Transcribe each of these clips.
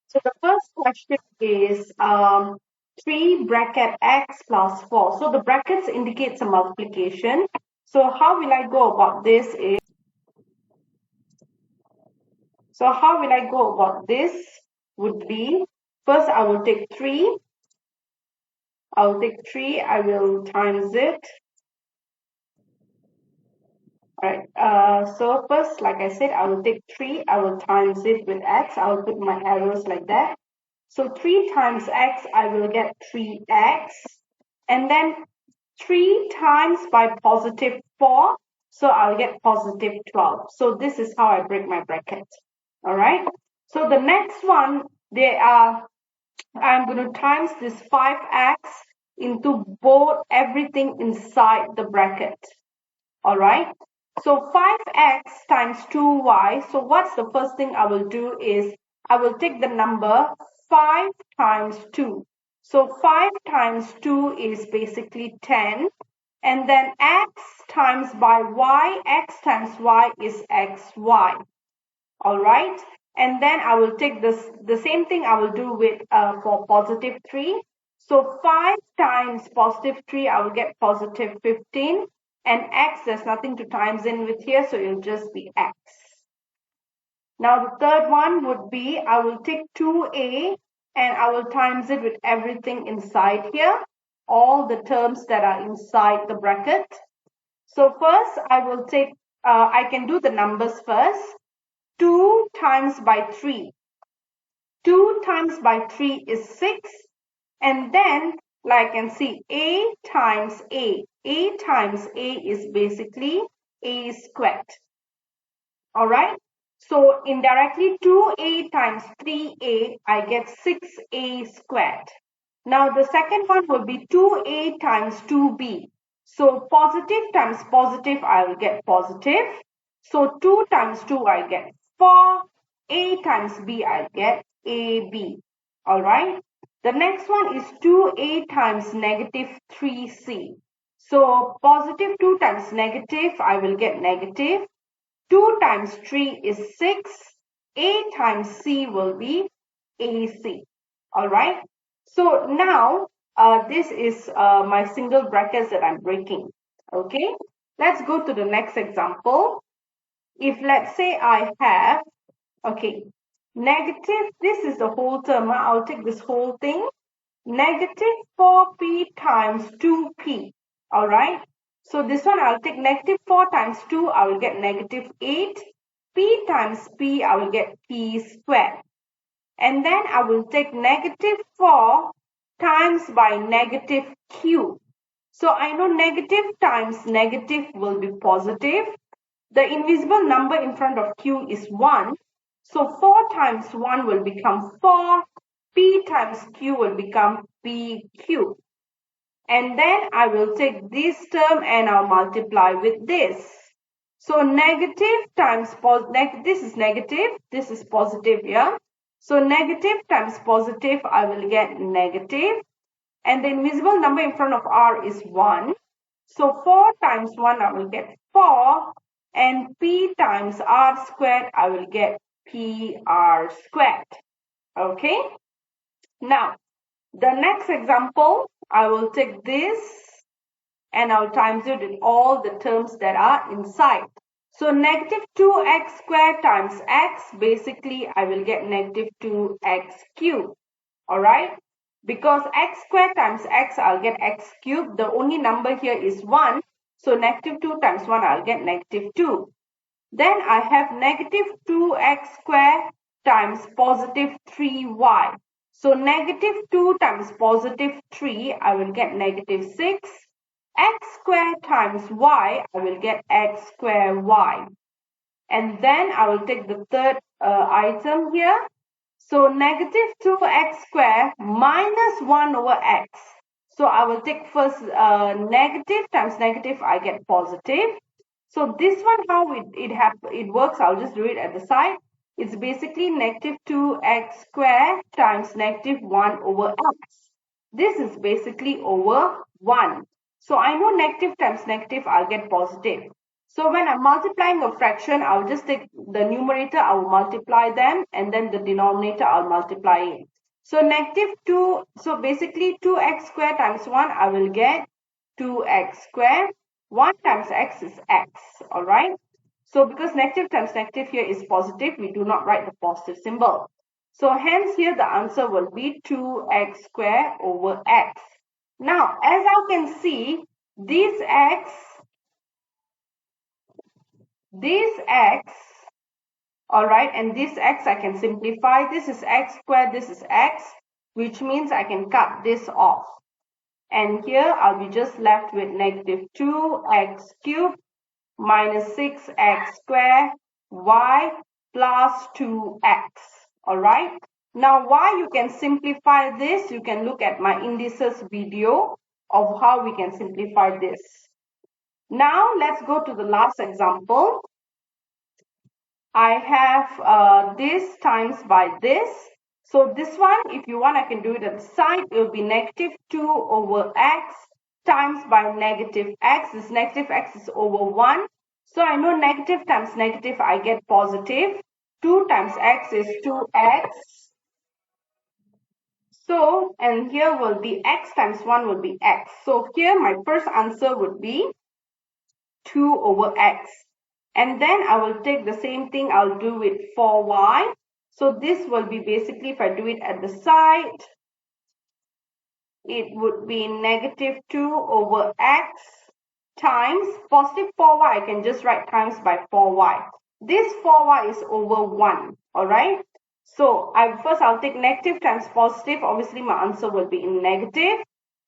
So the first question is 3 bracket x plus 4. So the brackets indicates a multiplication. So how will I go about this is, so how will I go about this would be, first I will take 3. I will take 3, I will times it. Alright, so first, like I said, I will take 3, I will times it with x. I will put my arrows like that. So 3 times x, I will get 3x. And then 3 times by positive 4, so I'll get positive 12. So this is how I break my bracket. Alright, so the next one, I'm going to times this 5x into both everything inside the bracket. Alright, so 5x times 2y. So what's the first thing I will do is I will take the number 5 times 2. So 5 times 2 is basically 10. And then x times by y, x times y is xy. Alright, and then I will take the same thing I will do with for positive 3. So 5 times positive 3, I will get positive 15. And x, there's nothing to times in with here, so it'll just be x. Now the third one would be, I will take 2a and I will times it with everything inside here, all the terms that are inside the bracket. So first I will take, I can do the numbers first. 2 times by 3. 2 times by 3 is 6. And then, like I can see, a times a. A times a is basically a squared. Alright? So, indirectly, 2a times 3a, I get 6a squared. Now, the second one will be 2a times 2b. So, positive times positive, I will get positive. So, 2 times 2, I get 4. A times b, I get ab. Alright? The next one is 2a times negative 3c. So, positive 2 times negative, I will get negative. 2 times 3 is 6. A times C will be AC. Alright. So now this is my single brackets that I'm breaking. Okay. Let's go to the next example. If let's say I have, okay, negative, this is the whole term. I'll take this whole thing. Negative 4p times 2p. Alright. So this one I'll take negative 4 times 2, I will get negative 8. P times P, I will get P squared. And then I will take negative 4 times by negative Q. So I know negative times negative will be positive. The invisible number in front of Q is 1. So 4 times 1 will become 4. P times Q will become PQ. And then I will take this term and I'll multiply with this. So negative times positive, this is negative, this is positive here. So negative times positive, I will get negative. And the invisible number in front of R is 1. So 4 times 1, I will get 4. And P times R squared, I will get PR squared. Okay. Now, the next example, I will take this and I'll times it with all the terms that are inside. So negative 2x squared times x, basically I will get negative 2x cubed. Alright? Because x squared times x, I'll get x cubed. The only number here is 1. So negative 2 times 1, I'll get negative 2. Then I have negative 2x squared times positive 3y. So negative 2 times positive 3, I will get negative 6. X squared times y, I will get x squared y. And then I will take the third item here. So negative 2x squared minus 1 over x. So I will take first negative times negative, I get positive. So this one, how it works, I'll just do it at the side. It's basically negative 2x squared times negative 1 over x. This is basically over 1. So I know negative times negative, I'll get positive. So when I'm multiplying a fraction, I'll just take the numerator, I will multiply them, and then the denominator, I'll multiply it. So negative 2, so basically 2x squared times 1, I will get 2x squared. 1 times x is x, all right? So because negative times negative here is positive, we do not write the positive symbol. So hence here the answer will be 2x squared over x. Now, as I can see, this x, all right, and this x I can simplify. This is x squared, this is x, which means I can cut this off. And here I'll be just left with negative 2x cubed minus 6x squared y plus 2x. All right. Now, why you can simplify this, you can look at my indices video of how we can simplify this. Now, let's go to the last example. I have this times by this. So this one, if you want, I can do it at the side. It will be negative 2 over x times by negative x. This negative x is over 1. So I know negative times negative, I get positive. 2 times x is 2x. So, and here will be x times 1 will be x. So here my first answer would be 2 over x. And then I will take the same thing, I'll do with 4y. So this will be basically, if I do it at the side, it would be negative 2 over x times positive 4y. I can just write times by 4y. This 4y is over 1, all right? So I'll take negative times positive. Obviously, my answer will be in negative.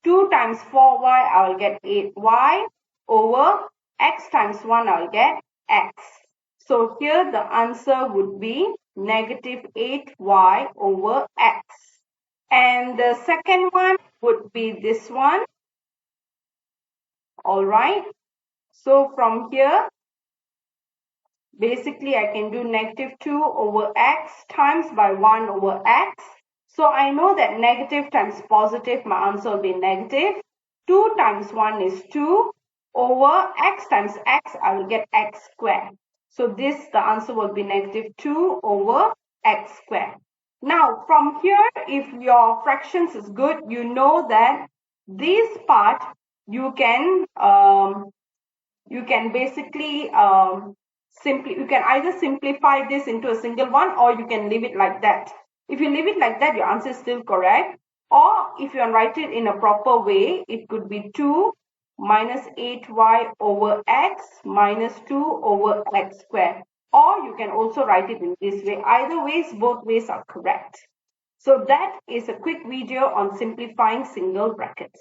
2 times 4y, I will get 8y over x times 1, I'll get x. So here the answer would be negative 8y over x. And the second one would be this one. All right. So from here, basically I can do negative 2 over x times by 1 over x. So I know that negative times positive, my answer will be negative. 2 times 1 is 2 over x times x, I will get x squared. So the answer will be negative 2 over x squared. Now from here, if your fractions is good, you know that this part you can basically you can either simplify this into a single one, or you can leave it like that. If you leave it like that, your answer is still correct. Or if you write it in a proper way, it could be 2 minus 8y over x minus 2 over x squared. Or you can also write it in this way. Either ways, both ways are correct. So that is a quick video on simplifying single brackets.